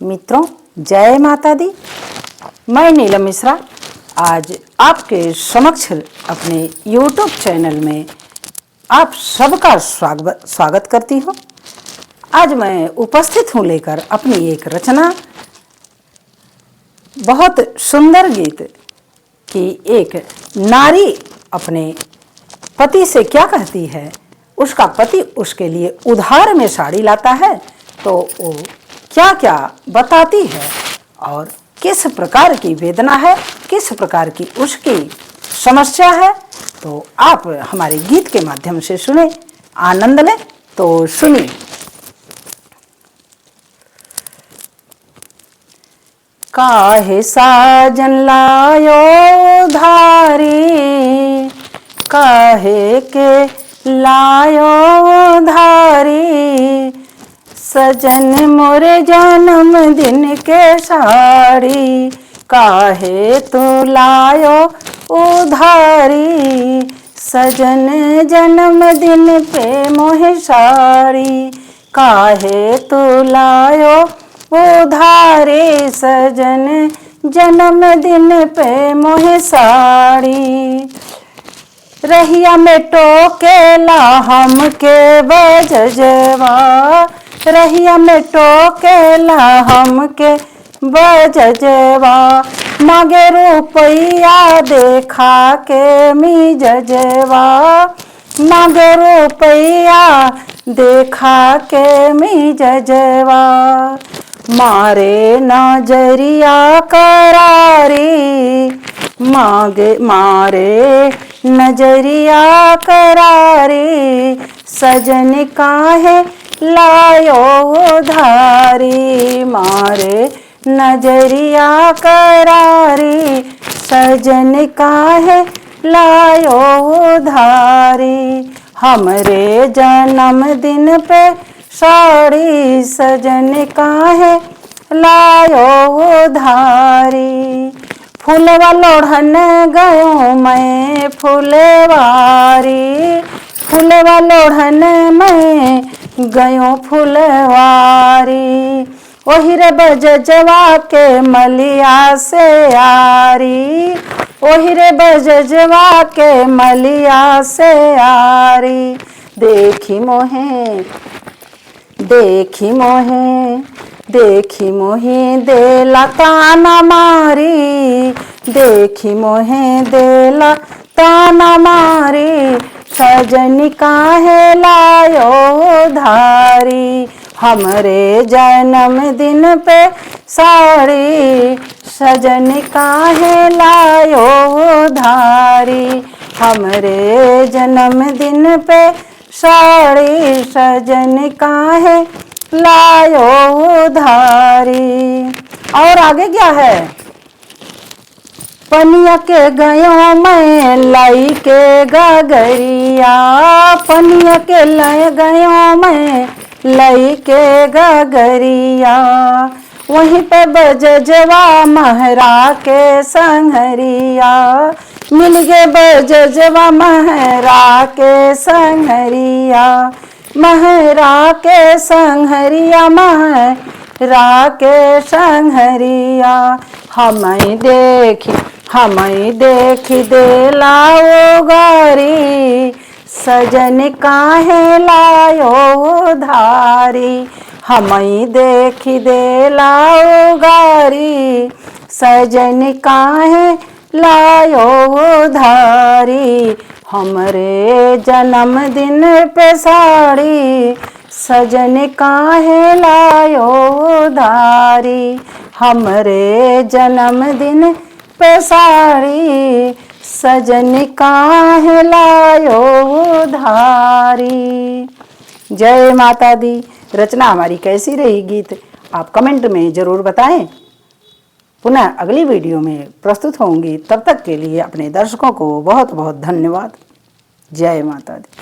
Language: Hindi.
मित्रों, जय माता दी। मैं नीलम मिश्रा आज आपके समक्ष अपने YouTube चैनल में आप सबका स्वागत करती हूँ। आज मैं उपस्थित हूँ लेकर अपनी एक रचना, बहुत सुंदर गीत कि एक नारी अपने पति से क्या कहती है। उसका पति उसके लिए उधार में साड़ी लाता है तो वो क्या क्या बताती है और किस प्रकार की वेदना है, किस प्रकार की उसकी समस्या है। तो आप हमारे गीत के माध्यम से सुने, आनंद लें। तो सुनिए। काहे साजन लायो धारी, काहे के लायो धारी, सजन मोरे जन्म दिन के साड़ी, काहे तू लायो उधारी, सजन जन्म दिन पे मोहे साड़ी, काहे तू लायो उधारी, सजन जन्म दिन पे मोहे साड़ी। रहिया में टोकेला हमके बजजवा, रहिया में टोकेला हमके बजजवा, मांगे रुपैया देखा के मिजजवा, मांगे रुपैया देखा के मिजजवा, मारे नजरिया करारी, मारे नजरिया करारी, सजन काहे लायो उधारी, मारे नजरिया करारी, सजन काहे लायो उधारी, हमरे जन्मदिन पे साड़ी, सजन काहे लायो उधारी। फूलवा लोढ़न गयो मैं फुलवारी, फूलवा लोढ़न मैं गयो फुलवारी, ओही रे बजजवा के मलिया से आरी, ओही रे बजजवा के मलिया से आरी, देखी मोहे, देखी मोहे, देखी मोहे देला ताना मारी, देखी मोहे देला ताना मारी, सजन काहे लायो उधारी, हमरे जन्मदिन पे साड़ी, सजन काहे लायो उधारी, हमरे जन्मदिन पे साड़ी, सजन काहे लायो उधारी। और आगे क्या है। पनिया के गयो मैं लाई के गगरिया, पनिया के लय गयो मैं लाई के गगरिया, वहीं पे बजजवा महरा के संगरिया, मिल गे बजजवा महरा के संगरिया, महरा के संगरिया, महरा के संगरिया, हमें देखी देला उगारी, सजन काहे लायो उधारी, हमें देखी देला उगारी, सजन काहे लायो उधारी, हमरे जन्मदिन पे साड़ी, सजन काहे लायो उधारी, हमरे जन्मदिन पे साड़ी, सजन काहे लायो उधारी। जय माता दी। रचना हमारी कैसी रही गीत आप कमेंट में ज़रूर बताएं। पुनः अगली वीडियो में प्रस्तुत होंगी। तब तक के लिए अपने दर्शकों को बहुत बहुत धन्यवाद। जय माता दी।